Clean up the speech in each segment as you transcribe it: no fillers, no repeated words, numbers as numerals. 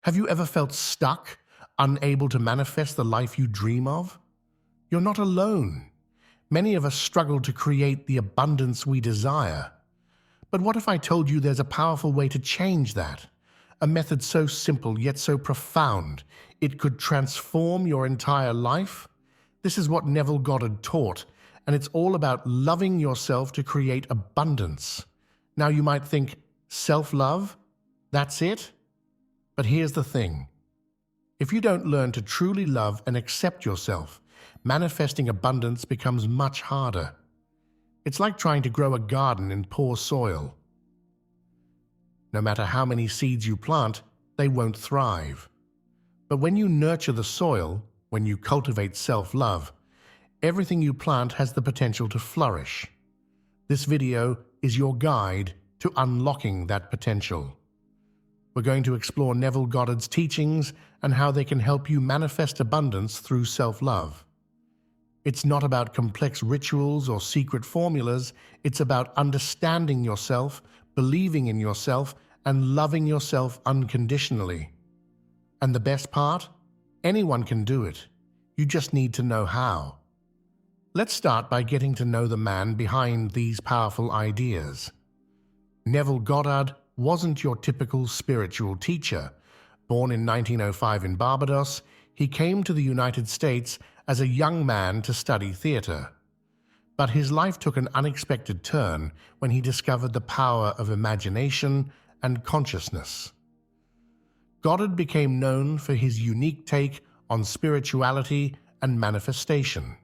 Have you ever felt stuck, unable to manifest the life you dream of? You're not alone. Many of us struggle to create the abundance we desire. But what if I told you there's a powerful way to change that? A method so simple yet so profound, it could transform your entire life? This is what Neville Goddard taught, and it's all about loving yourself to create abundance. Now you might think, self-love? That's it? But here's the thing. If you don't learn to truly love and accept yourself, manifesting abundance becomes much harder. It's like trying to grow a garden in poor soil. No matter how many seeds you plant, they won't thrive. But when you nurture the soil, when you cultivate self-love, everything you plant has the potential to flourish. This video is your guide to unlocking that potential. We're going to explore Neville Goddard's teachings and how they can help you manifest abundance through self-love. It's not about complex rituals or secret formulas. It's about understanding yourself, believing in yourself, and loving yourself unconditionally. And the best part? Anyone can do it. You just need to know how. Let's start by getting to know the man behind these powerful ideas. Neville Goddard wasn't your typical spiritual teacher. Born in 1905 in Barbados, he came to the United States as a young man to study theater. But his life took an unexpected turn when he discovered the power of imagination and consciousness. Goddard became known for his unique take on spirituality and manifestation.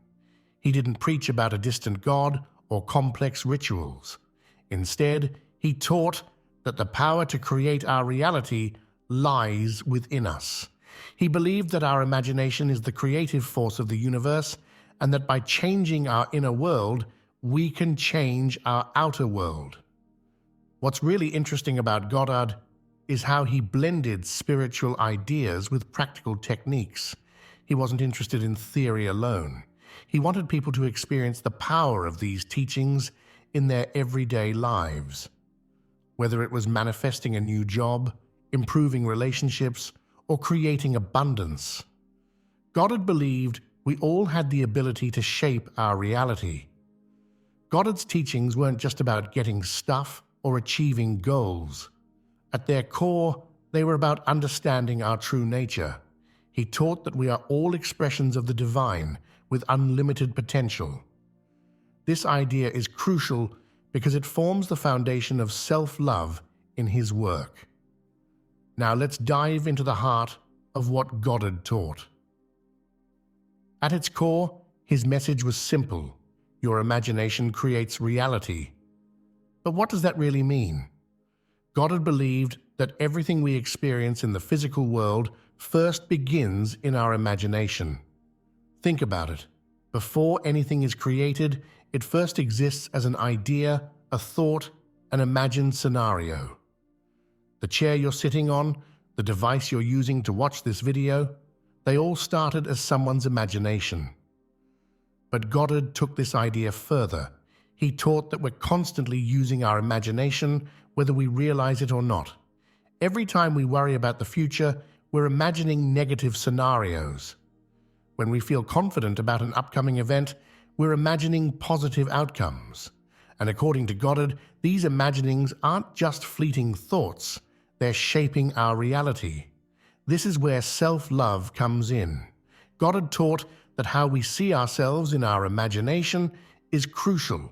He didn't preach about a distant God or complex rituals. Instead, he taught that the power to create our reality lies within us. He believed that our imagination is the creative force of the universe, and that by changing our inner world, we can change our outer world. What's really interesting about Goddard is how he blended spiritual ideas with practical techniques. He wasn't interested in theory alone. He wanted people to experience the power of these teachings in their everyday lives. Whether it was manifesting a new job, improving relationships, or creating abundance, Goddard believed we all had the ability to shape our reality. Goddard's teachings weren't just about getting stuff or achieving goals. At their core, they were about understanding our true nature. He taught that we are all expressions of the divine with unlimited potential. This idea is crucial because it forms the foundation of self-love in his work. Now let's dive into the heart of what Goddard taught. At its core, his message was simple. Your imagination creates reality. But what does that really mean? Goddard believed that everything we experience in the physical world first begins in our imagination. Think about it. Before anything is created, it first exists as an idea, a thought, an imagined scenario. The chair you're sitting on, the device you're using to watch this video, they all started as someone's imagination. But Goddard took this idea further. He taught that we're constantly using our imagination, whether we realize it or not. Every time we worry about the future, we're imagining negative scenarios. When we feel confident about an upcoming event, we're imagining positive outcomes. And according to Goddard, these imaginings aren't just fleeting thoughts. They're shaping our reality. This is where self-love comes in. Goddard taught that how we see ourselves in our imagination is crucial.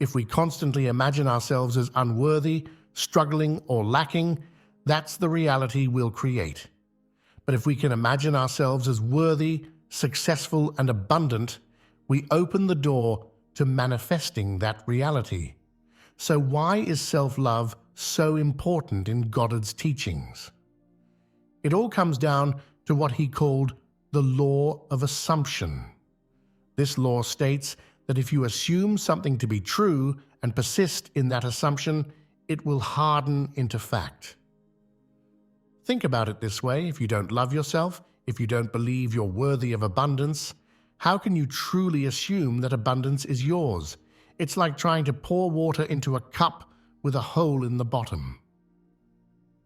If we constantly imagine ourselves as unworthy, struggling, or lacking, that's the reality we'll create. But if we can imagine ourselves as worthy, successful, and abundant, we open the door to manifesting that reality. So why is self-love so important in Goddard's teachings? It all comes down to what he called the law of assumption. This law states that if you assume something to be true and persist in that assumption, it will harden into fact. Think about it this way: if you don't love yourself, if you don't believe you're worthy of abundance, how can you truly assume that abundance is yours? It's like trying to pour water into a cup with a hole in the bottom.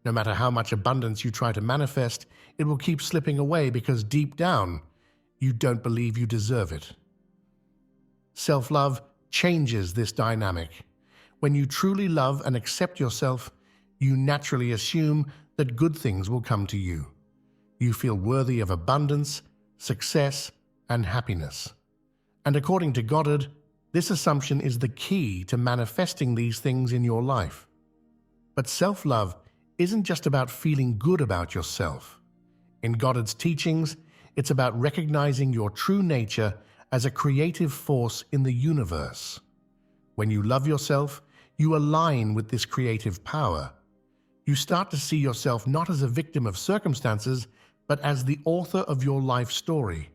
No matter how much abundance you try to manifest, it will keep slipping away because deep down, you don't believe you deserve it. Self-love changes this dynamic. When you truly love and accept yourself, you naturally assume that good things will come to you. You feel worthy of abundance, success, and happiness. And according to Goddard, this assumption is the key to manifesting these things in your life. But self-love isn't just about feeling good about yourself. In Goddard's teachings, it's about recognizing your true nature as a creative force in the universe. When you love yourself, you align with this creative power. You start to see yourself not as a victim of circumstances, but as the author of your life story.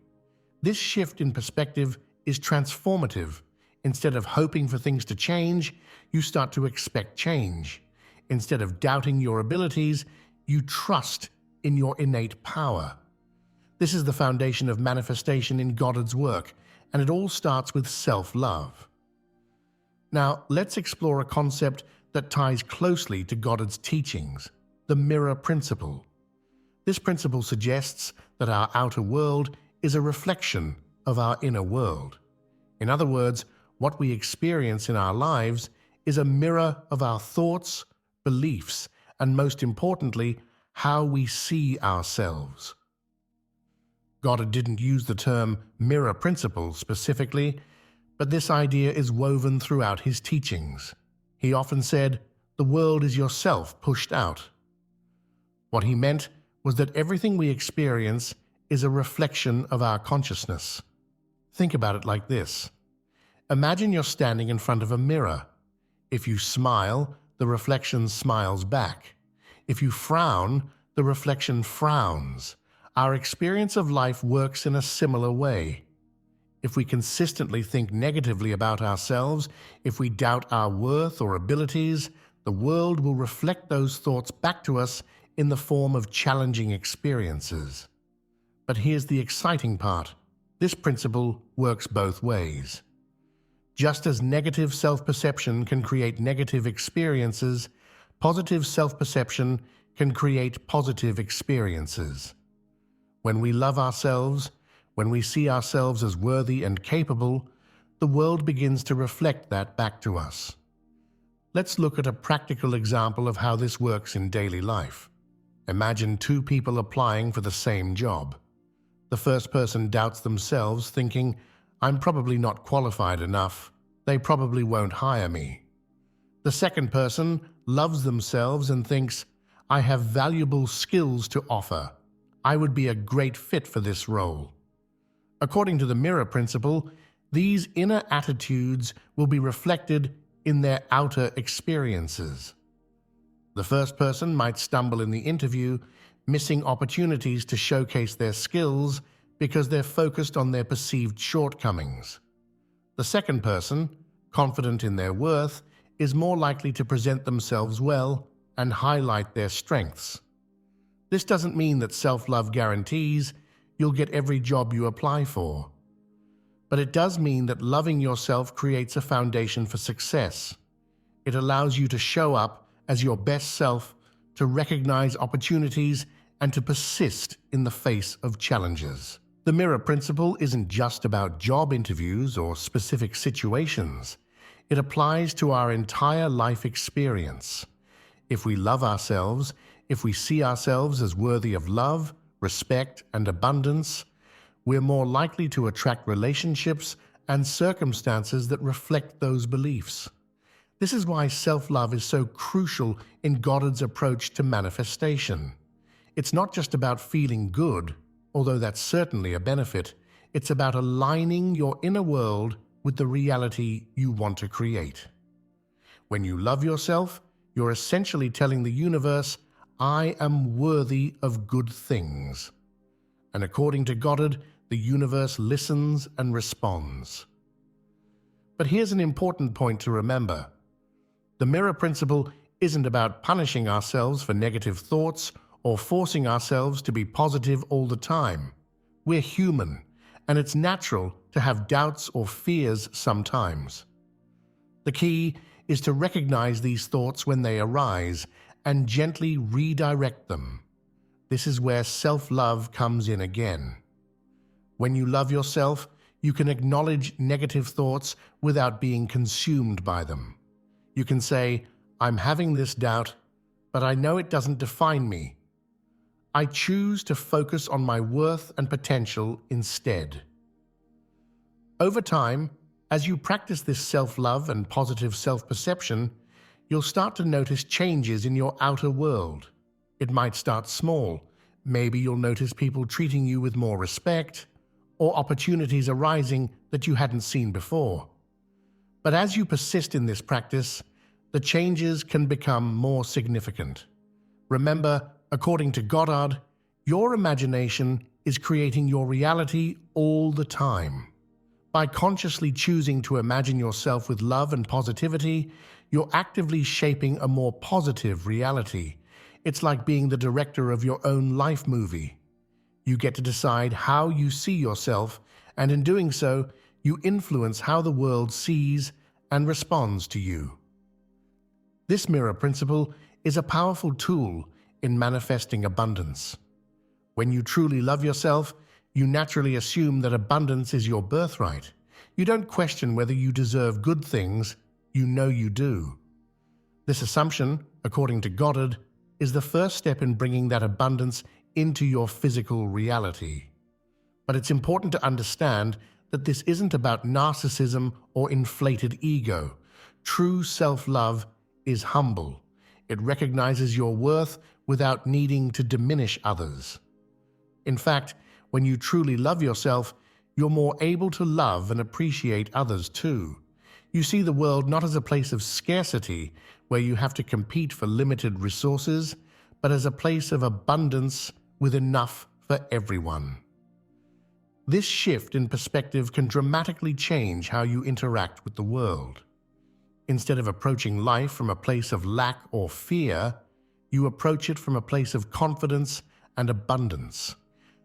This shift in perspective is transformative. Instead of hoping for things to change, you start to expect change. Instead of doubting your abilities, you trust in your innate power. This is the foundation of manifestation in Goddard's work, and it all starts with self-love. Now, let's explore a concept that ties closely to Goddard's teachings, the mirror principle. This principle suggests that our outer world is a reflection of our inner world. In other words, what we experience in our lives is a mirror of our thoughts, beliefs, and most importantly, how we see ourselves. Goddard didn't use the term mirror principle specifically, but this idea is woven throughout his teachings. He often said, "The world is yourself pushed out." What he meant was that everything we experience is a reflection of our consciousness. Think about it like this. Imagine you're standing in front of a mirror. If you smile, the reflection smiles back. If you frown, the reflection frowns. Our experience of life works in a similar way. If we consistently think negatively about ourselves, if we doubt our worth or abilities, the world will reflect those thoughts back to us in the form of challenging experiences. But here's the exciting part. This principle works both ways. Just as negative self-perception can create negative experiences, positive self-perception can create positive experiences. When we love ourselves, when we see ourselves as worthy and capable, the world begins to reflect that back to us. Let's look at a practical example of how this works in daily life. Imagine two people applying for the same job. The first person doubts themselves, thinking, "I'm probably not qualified enough. They probably won't hire me." The second person loves themselves and thinks, "I have valuable skills to offer. I would be a great fit for this role." According to the mirror principle, these inner attitudes will be reflected in their outer experiences. The first person might stumble in the interview, missing opportunities to showcase their skills because they're focused on their perceived shortcomings. The second person, confident in their worth, is more likely to present themselves well and highlight their strengths. This doesn't mean that self-love guarantees you'll get every job you apply for. But it does mean that loving yourself creates a foundation for success. It allows you to show up as your best self, to recognize opportunities, and to persist in the face of challenges. The mirror principle isn't just about job interviews or specific situations. It applies to our entire life experience. If we love ourselves, if we see ourselves as worthy of love, respect, and abundance, we're more likely to attract relationships and circumstances that reflect those beliefs. This is why self-love is so crucial in Goddard's approach to manifestation. It's not just about feeling good, although that's certainly a benefit. It's about aligning your inner world with the reality you want to create. When you love yourself, you're essentially telling the universe, "I am worthy of good things." And according to Goddard, the universe listens and responds. But here's an important point to remember. The mirror principle isn't about punishing ourselves for negative thoughts or forcing ourselves to be positive all the time. We're human, and it's natural to have doubts or fears sometimes. The key is to recognize these thoughts when they arise and gently redirect them. This is where self-love comes in again. When you love yourself, you can acknowledge negative thoughts without being consumed by them. You can say, "I'm having this doubt, but I know it doesn't define me. I choose to focus on my worth and potential instead." Over time, as you practice this self-love and positive self-perception, you'll start to notice changes in your outer world. It might start small. Maybe you'll notice people treating you with more respect, or opportunities arising that you hadn't seen before. But as you persist in this practice, the changes can become more significant. Remember, according to Goddard, your imagination is creating your reality all the time. By consciously choosing to imagine yourself with love and positivity, you're actively shaping a more positive reality. It's like being the director of your own life movie. You get to decide how you see yourself, and in doing so, you influence how the world sees and responds to you. This mirror principle is a powerful tool in manifesting abundance. When you truly love yourself, you naturally assume that abundance is your birthright. You don't question whether you deserve good things, you know you do. This assumption, according to Goddard, is the first step in bringing that abundance into your physical reality. But it's important to understand that this isn't about narcissism or inflated ego. True self-love is humble. It recognizes your worth without needing to diminish others. In fact, when you truly love yourself, you're more able to love and appreciate others too. You see the world not as a place of scarcity, where you have to compete for limited resources, but as a place of abundance with enough for everyone. This shift in perspective can dramatically change how you interact with the world. Instead of approaching life from a place of lack or fear, you approach it from a place of confidence and abundance.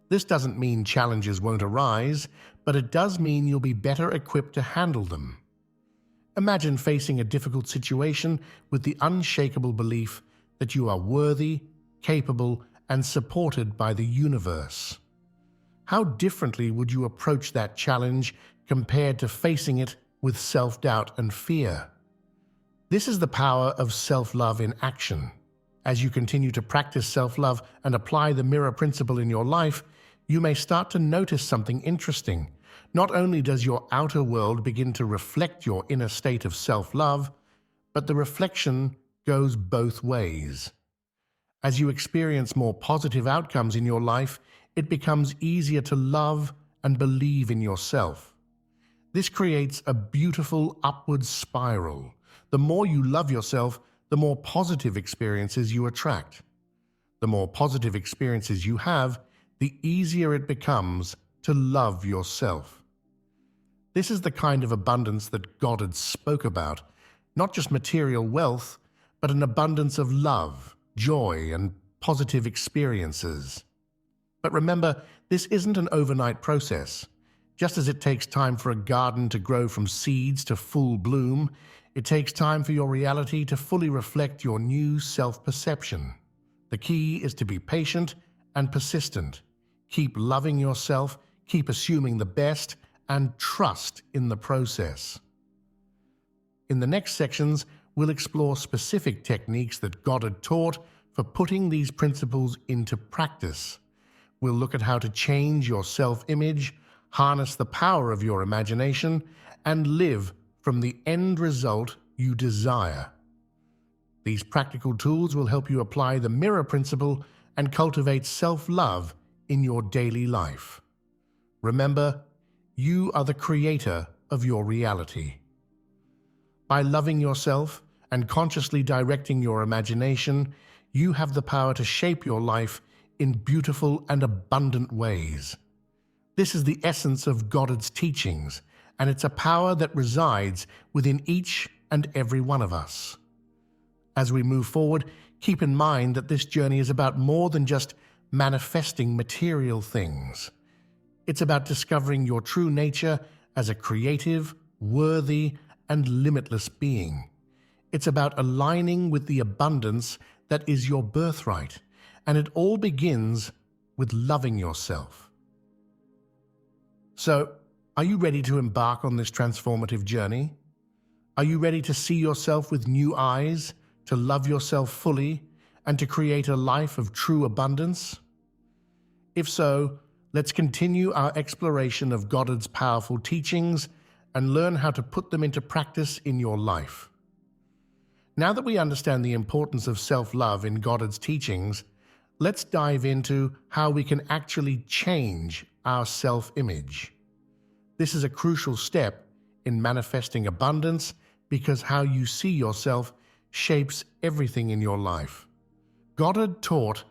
This doesn't mean challenges won't arise, but it does mean you'll be better equipped to handle them. Imagine facing a difficult situation with the unshakable belief that you are worthy, capable, and supported by the universe. How differently would you approach that challenge compared to facing it with self-doubt and fear? This is the power of self-love in action. As you continue to practice self-love and apply the mirror principle in your life, you may start to notice something interesting. Not only does your outer world begin to reflect your inner state of self-love, but the reflection goes both ways. As you experience more positive outcomes in your life, it becomes easier to love and believe in yourself. This creates a beautiful upward spiral. The more you love yourself, the more positive experiences you attract. The more positive experiences you have, the easier it becomes to love yourself. This is the kind of abundance that Goddard spoke about, not just material wealth, but an abundance of love, joy, and positive experiences. But remember, this isn't an overnight process. Just as it takes time for a garden to grow from seeds to full bloom, it takes time for your reality to fully reflect your new self-perception. The key is to be patient and persistent. Keep loving yourself, keep assuming the best, and trust in the process. In the next sections, we'll explore specific techniques that Goddard taught for putting these principles into practice. We'll look at how to change your self-image, harness the power of your imagination, and live from the end result you desire. These practical tools will help you apply the mirror principle and cultivate self-love in your daily life. Remember, you are the creator of your reality. By loving yourself and consciously directing your imagination, you have the power to shape your life in beautiful and abundant ways. This is the essence of Goddard's teachings, and it's a power that resides within each and every one of us. As we move forward, keep in mind that this journey is about more than just manifesting material things. It's about discovering your true nature as a creative, worthy, and limitless being. It's about aligning with the abundance that is your birthright, and it all begins with loving yourself. So, are you ready to embark on this transformative journey? Are you ready to see yourself with new eyes, to love yourself fully, and to create a life of true abundance? If so, let's continue our exploration of Goddard's powerful teachings and learn how to put them into practice in your life. Now that we understand the importance of self-love in Goddard's teachings, let's dive into how we can actually change our self-image. This is a crucial step in manifesting abundance because how you see yourself shapes everything in your life. Goddard taught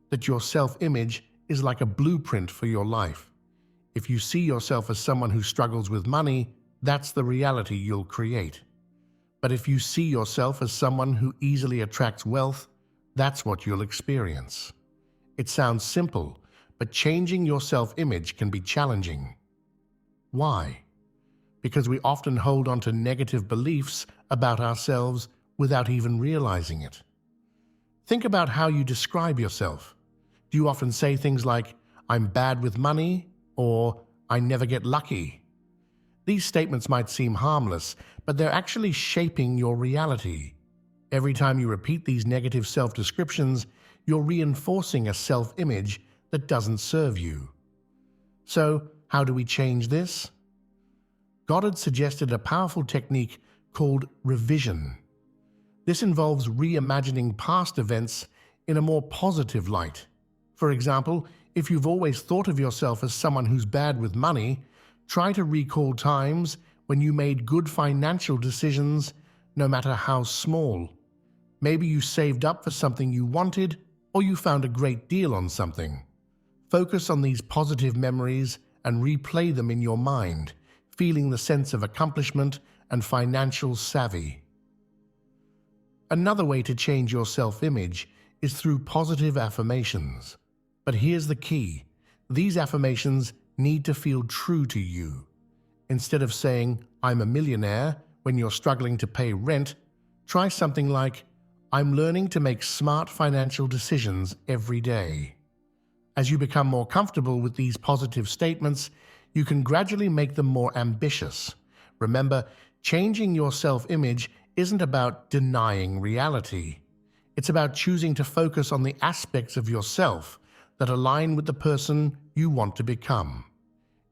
that your self-image is like a blueprint for your life. If you see yourself as someone who struggles with money, that's the reality you'll create. But if you see yourself as someone who easily attracts wealth, that's what you'll experience. It sounds simple, but changing your self-image can be challenging. Why? Because we often hold on to negative beliefs about ourselves without even realizing it. Think about how you describe yourself. Do you often say things like, "I'm bad with money," or "I never get lucky"? These statements might seem harmless, but they're actually shaping your reality. Every time you repeat these negative self-descriptions, you're reinforcing a self-image that doesn't serve you. So, how do we change this? Goddard suggested a powerful technique called revision. This involves reimagining past events in a more positive light. For example, if you've always thought of yourself as someone who's bad with money, try to recall times when you made good financial decisions, no matter how small. Maybe you saved up for something you wanted, or you found a great deal on something. Focus on these positive memories and replay them in your mind, feeling the sense of accomplishment and financial savvy. Another way to change your self-image is through positive affirmations. But here's the key. These affirmations need to feel true to you. Instead of saying, "I'm a millionaire," when you're struggling to pay rent, try something like, "I'm learning to make smart financial decisions every day." As you become more comfortable with these positive statements, you can gradually make them more ambitious. Remember, changing your self-image isn't about denying reality. It's about choosing to focus on the aspects of yourself that align with the person you want to become.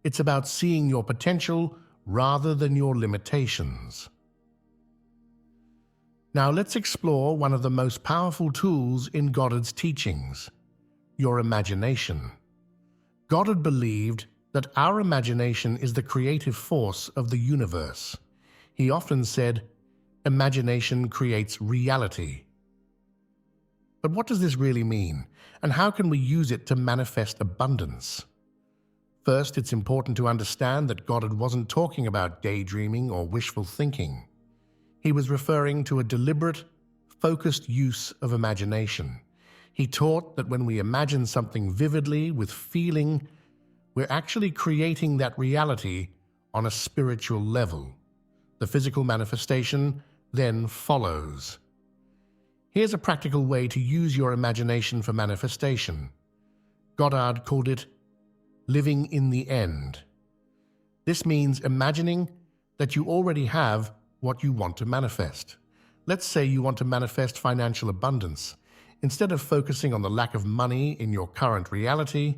It's about seeing your potential rather than your limitations. Now let's explore one of the most powerful tools in Goddard's teachings, your imagination. Goddard believed that our imagination is the creative force of the universe. He often said, "Imagination creates reality." But what does this really mean, and how can we use it to manifest abundance? First, it's important to understand that Goddard wasn't talking about daydreaming or wishful thinking. He was referring to a deliberate, focused use of imagination. He taught that when we imagine something vividly with feeling, we're actually creating that reality on a spiritual level. The physical manifestation then follows. Here's a practical way to use your imagination for manifestation. Goddard called it living in the end. This means imagining that you already have what you want to manifest. Let's say you want to manifest financial abundance. Instead of focusing on the lack of money in your current reality,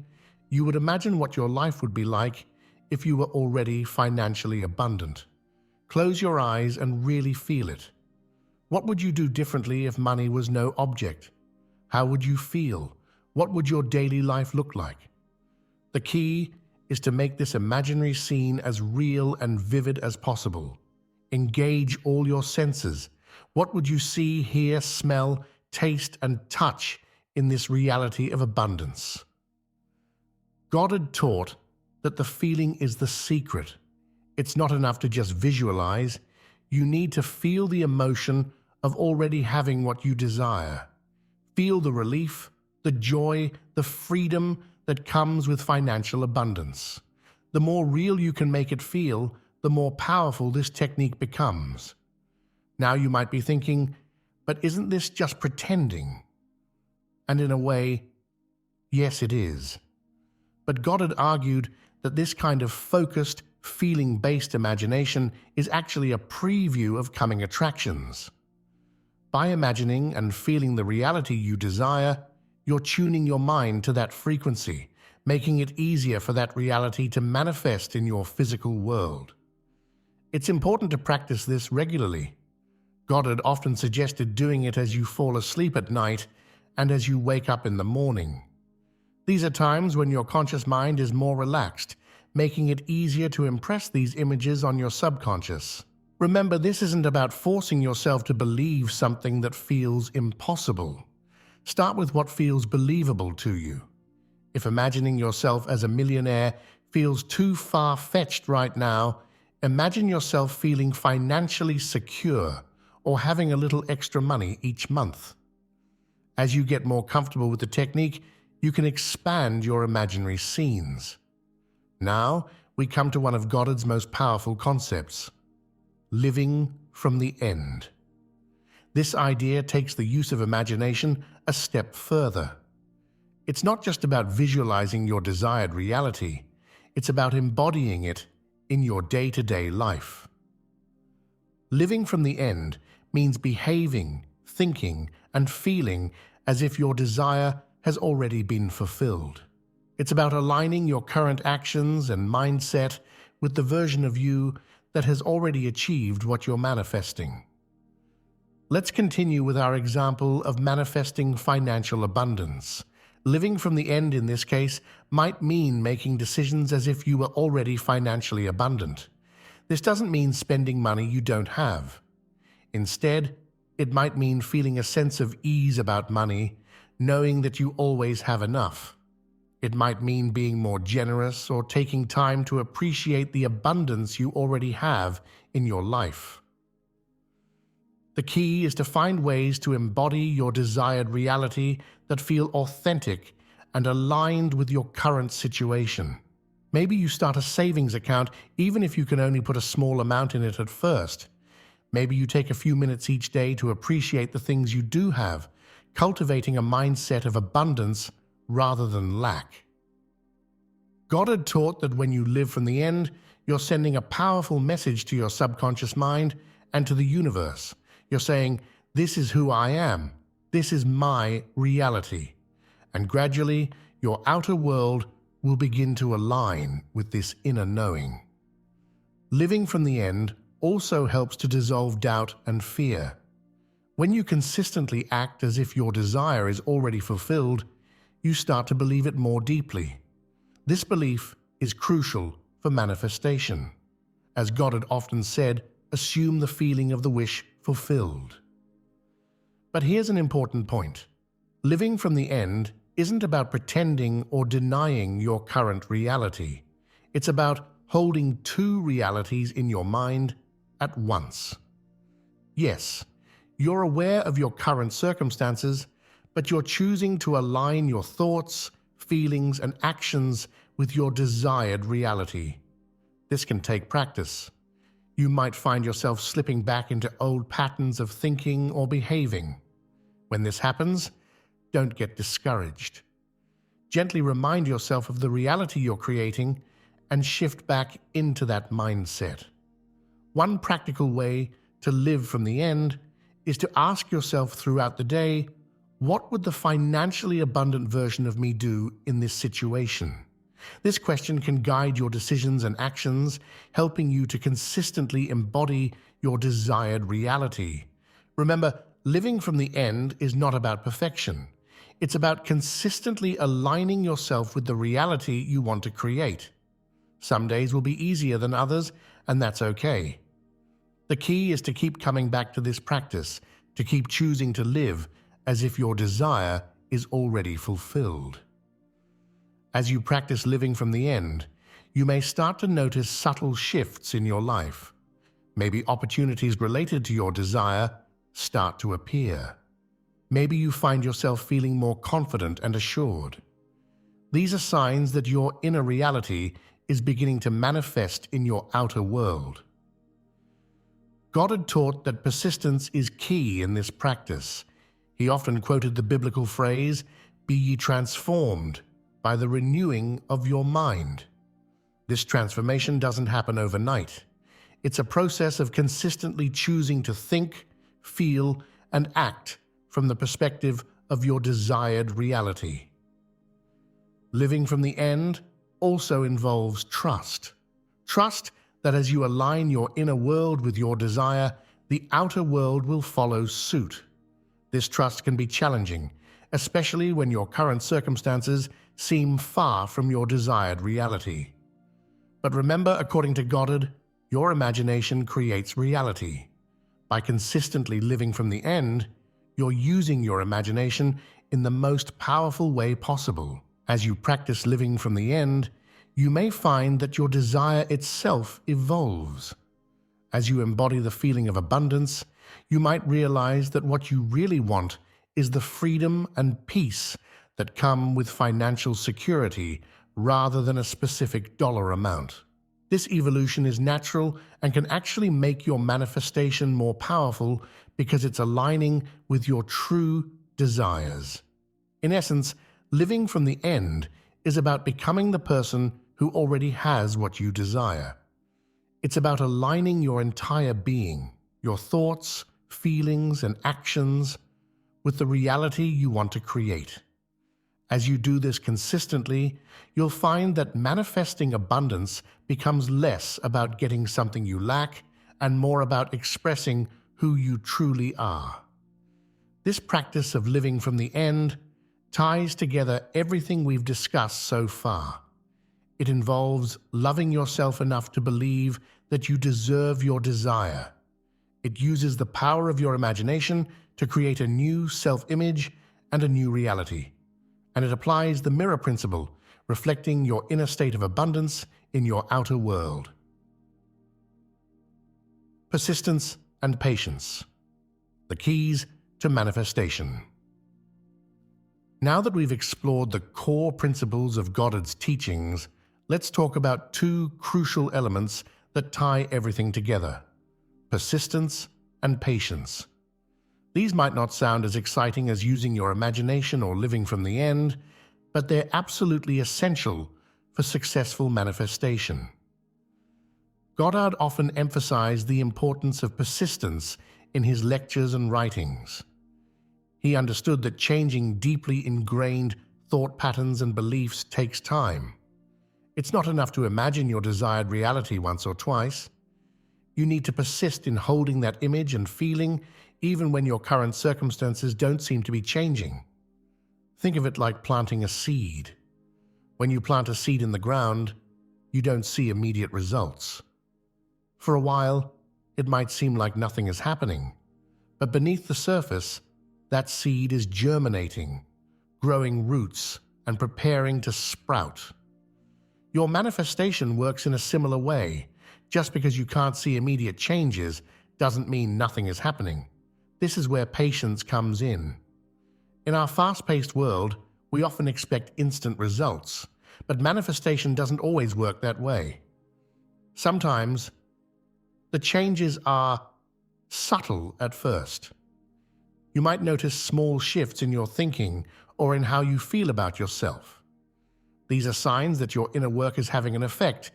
you would imagine what your life would be like if you were already financially abundant. Close your eyes and really feel it. What would you do differently if money was no object? How would you feel? What would your daily life look like? The key is to make this imaginary scene as real and vivid as possible. Engage all your senses. What would you see, hear, smell, taste, and touch in this reality of abundance? Goddard taught that the feeling is the secret. It's not enough to just visualize. You need to feel the emotion of already having what you desire. Feel the relief, the joy, the freedom that comes with financial abundance. The more real you can make it feel, the more powerful this technique becomes. Now you might be thinking, but isn't this just pretending? And in a way, yes, it is. But Goddard argued that this kind of focused, feeling-based imagination is actually a preview of coming attractions. By imagining and feeling the reality you desire, you're tuning your mind to that frequency, making it easier for that reality to manifest in your physical world. It's important to practice this regularly. Goddard often suggested doing it as you fall asleep at night and as you wake up in the morning. These are times when your conscious mind is more relaxed, making it easier to impress these images on your subconscious. Remember, this isn't about forcing yourself to believe something that feels impossible. Start with what feels believable to you. If imagining yourself as a millionaire feels too far-fetched right now, imagine yourself feeling financially secure or having a little extra money each month. As you get more comfortable with the technique, you can expand your imaginary scenes. Now, we come to one of Goddard's most powerful concepts: living from the end. This idea takes the use of imagination a step further. It's not just about visualizing your desired reality, it's about embodying it in your day-to-day life. Living from the end means behaving, thinking, and feeling as if your desire has already been fulfilled. It's about aligning your current actions and mindset with the version of you that has already achieved what you're manifesting. Let's continue with our example of manifesting financial abundance. Living from the end in this case might mean making decisions as if you were already financially abundant. This doesn't mean spending money you don't have. Instead, it might mean feeling a sense of ease about money, knowing that you always have enough. It might mean being more generous or taking time to appreciate the abundance you already have in your life. The key is to find ways to embody your desired reality that feel authentic and aligned with your current situation. Maybe you start a savings account even if you can only put a small amount in it at first. Maybe you take a few minutes each day to appreciate the things you do have, cultivating a mindset of abundance rather than lack. Goddard taught that when you live from the end, you're sending a powerful message to your subconscious mind and to the universe. You're saying, "This is who I am. This is my reality." And gradually, your outer world will begin to align with this inner knowing. Living from the end also helps to dissolve doubt and fear. When you consistently act as if your desire is already fulfilled, you start to believe it more deeply. This belief is crucial for manifestation. As Goddard often said, assume the feeling of the wish fulfilled. But here's an important point. Living from the end isn't about pretending or denying your current reality. It's about holding two realities in your mind at once. Yes, you're aware of your current circumstances, but you're choosing to align your thoughts, feelings, and actions with your desired reality. This can take practice. You might find yourself slipping back into old patterns of thinking or behaving. When this happens, don't get discouraged. Gently remind yourself of the reality you're creating and shift back into that mindset. One practical way to live from the end is to ask yourself throughout the day, what would the financially abundant version of me do in this situation? This question can guide your decisions and actions, helping you to consistently embody your desired reality. Remember, living from the end is not about perfection. It's about consistently aligning yourself with the reality you want to create. Some days will be easier than others, and that's okay. The key is to keep coming back to this practice, to keep choosing to live as if your desire is already fulfilled. As you practice living from the end, you may start to notice subtle shifts in your life. Maybe opportunities related to your desire start to appear. Maybe you find yourself feeling more confident and assured. These are signs that your inner reality is beginning to manifest in your outer world. Goddard taught that persistence is key in this practice. He often quoted the biblical phrase, "Be ye transformed by the renewing of your mind." This transformation doesn't happen overnight. It's a process of consistently choosing to think, feel, and act from the perspective of your desired reality. Living from the end also involves trust. Trust that as you align your inner world with your desire, the outer world will follow suit. This trust can be challenging, especially when your current circumstances seem far from your desired reality. But remember, according to Goddard, your imagination creates reality. By consistently living from the end, you're using your imagination in the most powerful way possible. As you practice living from the end, you may find that your desire itself evolves. As you embody the feeling of abundance, you might realize that what you really want is the freedom and peace that come with financial security rather than a specific dollar amount. This evolution is natural and can actually make your manifestation more powerful because it's aligning with your true desires. In essence, living from the end is about becoming the person who already has what you desire. It's about aligning your entire being, your thoughts, feelings, and actions with the reality you want to create. As you do this consistently, you'll find that manifesting abundance becomes less about getting something you lack and more about expressing who you truly are. This practice of living from the end ties together everything we've discussed so far. It involves loving yourself enough to believe that you deserve your desire. It uses the power of your imagination to create a new self-image and a new reality. And it applies the mirror principle, reflecting your inner state of abundance in your outer world. Persistence and patience, the keys to manifestation. Now that we've explored the core principles of Goddard's teachings, let's talk about two crucial elements that tie everything together: persistence and patience. These might not sound as exciting as using your imagination or living from the end, but they're absolutely essential for successful manifestation. Goddard often emphasized the importance of persistence in his lectures and writings. He understood that changing deeply ingrained thought patterns and beliefs takes time. It's not enough to imagine your desired reality once or twice. You need to persist in holding that image and feeling even when your current circumstances don't seem to be changing. Think of it like planting a seed. When you plant a seed in the ground, you don't see immediate results. For a while, it might seem like nothing is happening, but beneath the surface, that seed is germinating, growing roots, and preparing to sprout. Your manifestation works in a similar way. Just because you can't see immediate changes doesn't mean nothing is happening. This is where patience comes in. In our fast-paced world, we often expect instant results, but manifestation doesn't always work that way. Sometimes, the changes are subtle at first. You might notice small shifts in your thinking or in how you feel about yourself. These are signs that your inner work is having an effect,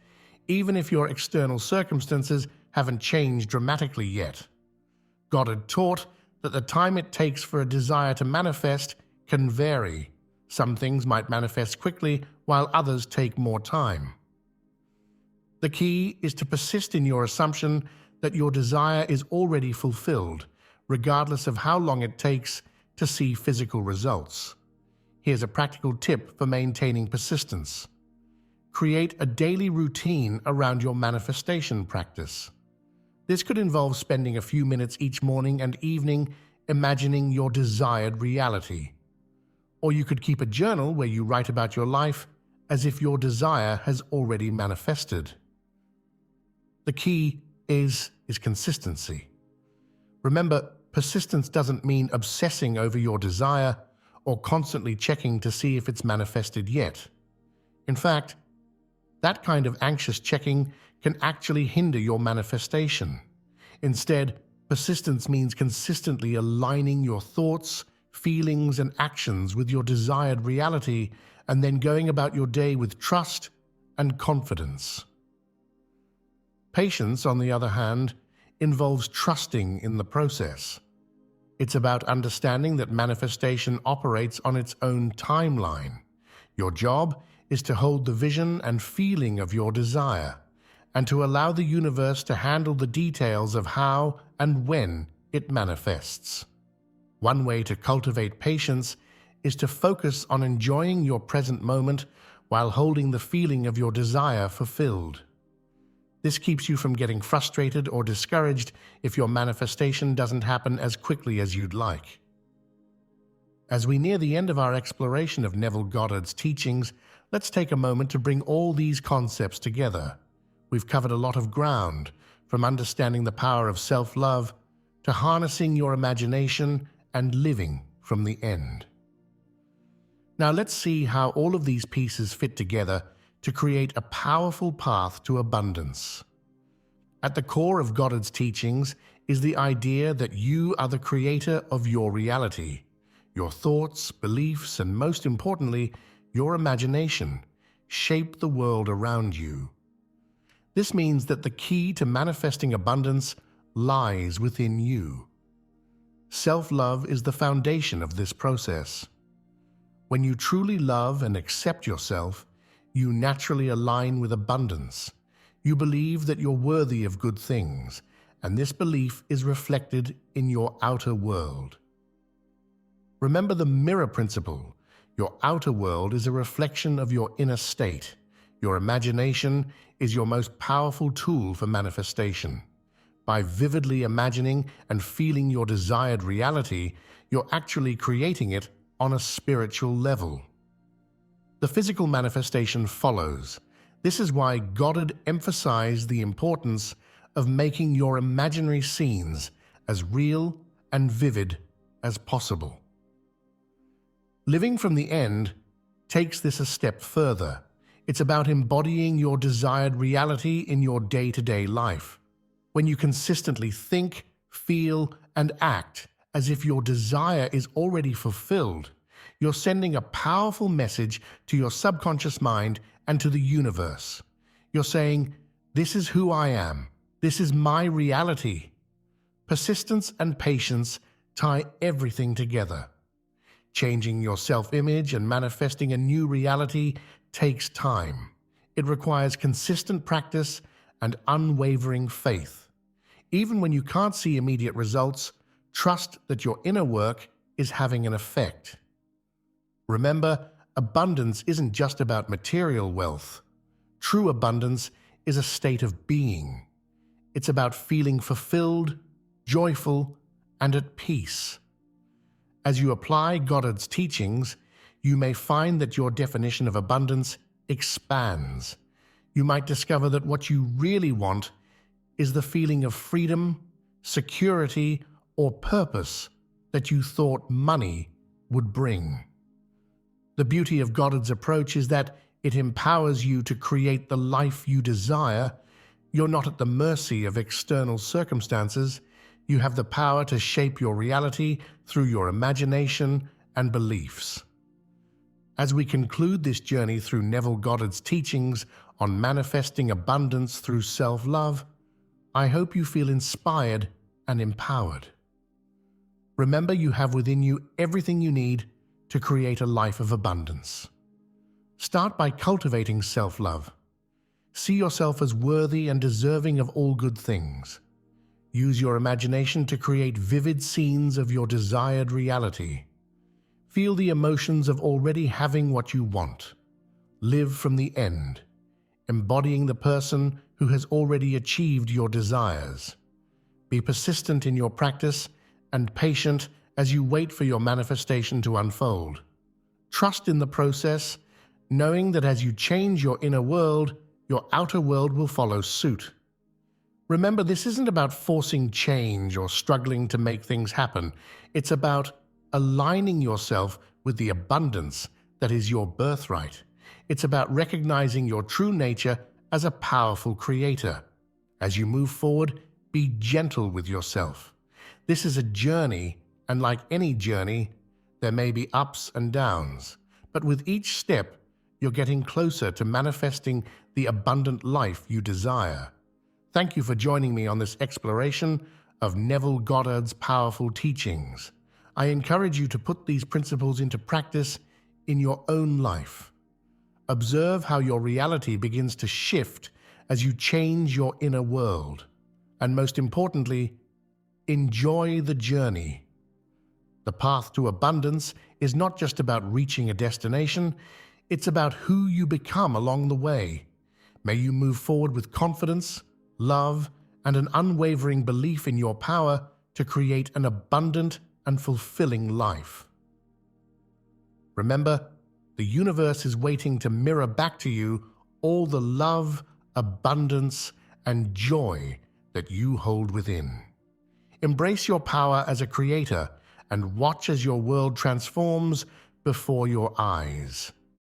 even if your external circumstances haven't changed dramatically yet. Goddard taught that the time it takes for a desire to manifest can vary. Some things might manifest quickly, while others take more time. The key is to persist in your assumption that your desire is already fulfilled, regardless of how long it takes to see physical results. Here's a practical tip for maintaining persistence. Create a daily routine around your manifestation practice. This could involve spending a few minutes each morning and evening imagining your desired reality. Or you could keep a journal where you write about your life as if your desire has already manifested. The key is consistency. Remember, persistence doesn't mean obsessing over your desire or constantly checking to see if it's manifested yet. In fact, that kind of anxious checking can actually hinder your manifestation. Instead, persistence means consistently aligning your thoughts, feelings, and actions with your desired reality, and then going about your day with trust and confidence. Patience, on the other hand, involves trusting in the process. It's about understanding that manifestation operates on its own timeline. Your job is to hold the vision and feeling of your desire, and to allow the universe to handle the details of how and when it manifests. One way to cultivate patience is to focus on enjoying your present moment while holding the feeling of your desire fulfilled. This keeps you from getting frustrated or discouraged if your manifestation doesn't happen as quickly as you'd like. As we near the end of our exploration of Neville Goddard's teachings, let's take a moment to bring all these concepts together. We've covered a lot of ground, from understanding the power of self-love to harnessing your imagination and living from the end. Now let's see how all of these pieces fit together to create a powerful path to abundance. At the core of Goddard's teachings is the idea that you are the creator of your reality. Your thoughts, beliefs, and most importantly, your imagination shape the world around you. This means that the key to manifesting abundance lies within you. Self-love is the foundation of this process. When you truly love and accept yourself, you naturally align with abundance. You believe that you're worthy of good things, and this belief is reflected in your outer world. Remember the mirror principle. Your outer world is a reflection of your inner state. Your imagination is your most powerful tool for manifestation. By vividly imagining and feeling your desired reality, you're actually creating it on a spiritual level. The physical manifestation follows. This is why Goddard emphasized the importance of making your imaginary scenes as real and vivid as possible. Living from the end takes this a step further. It's about embodying your desired reality in your day-to-day life. When you consistently think, feel, and act as if your desire is already fulfilled, you're sending a powerful message to your subconscious mind and to the universe. You're saying, "This is who I am. This is my reality." Persistence and patience tie everything together. Changing your self-image and manifesting a new reality takes time. It requires consistent practice and unwavering faith. Even when you can't see immediate results, trust that your inner work is having an effect. Remember, abundance isn't just about material wealth. True abundance is a state of being. It's about feeling fulfilled, joyful, and at peace. As you apply Goddard's teachings, you may find that your definition of abundance expands. You might discover that what you really want is the feeling of freedom, security, or purpose that you thought money would bring. The beauty of Goddard's approach is that it empowers you to create the life you desire. You're not at the mercy of external circumstances. You have the power to shape your reality through your imagination and beliefs. As we conclude this journey through Neville Goddard's teachings on manifesting abundance through self-love, I hope you feel inspired and empowered. Remember, you have within you everything you need to create a life of abundance. Start by cultivating self-love. See yourself as worthy and deserving of all good things. Use your imagination to create vivid scenes of your desired reality. Feel the emotions of already having what you want. Live from the end, embodying the person who has already achieved your desires. Be persistent in your practice and patient as you wait for your manifestation to unfold. Trust in the process, knowing that as you change your inner world, your outer world will follow suit. Remember, this isn't about forcing change or struggling to make things happen. It's about aligning yourself with the abundance that is your birthright. It's about recognizing your true nature as a powerful creator. As you move forward, be gentle with yourself. This is a journey, and like any journey, There may be ups and downs, but with each step, you're getting closer to manifesting the abundant life you desire. Thank you for joining me on this exploration of Neville Goddard's powerful teachings. I encourage you to put these principles into practice in your own life. Observe how your reality begins to shift as you change your inner world. And most importantly, enjoy the journey. The path to abundance is not just about reaching a destination, it's about who you become along the way. May you move forward with confidence, love, and an unwavering belief in your power to create an abundant and fulfilling life. Remember, the universe is waiting to mirror back to you all the love, abundance, and joy that you hold within. Embrace your power as a creator and watch as your world transforms before your eyes.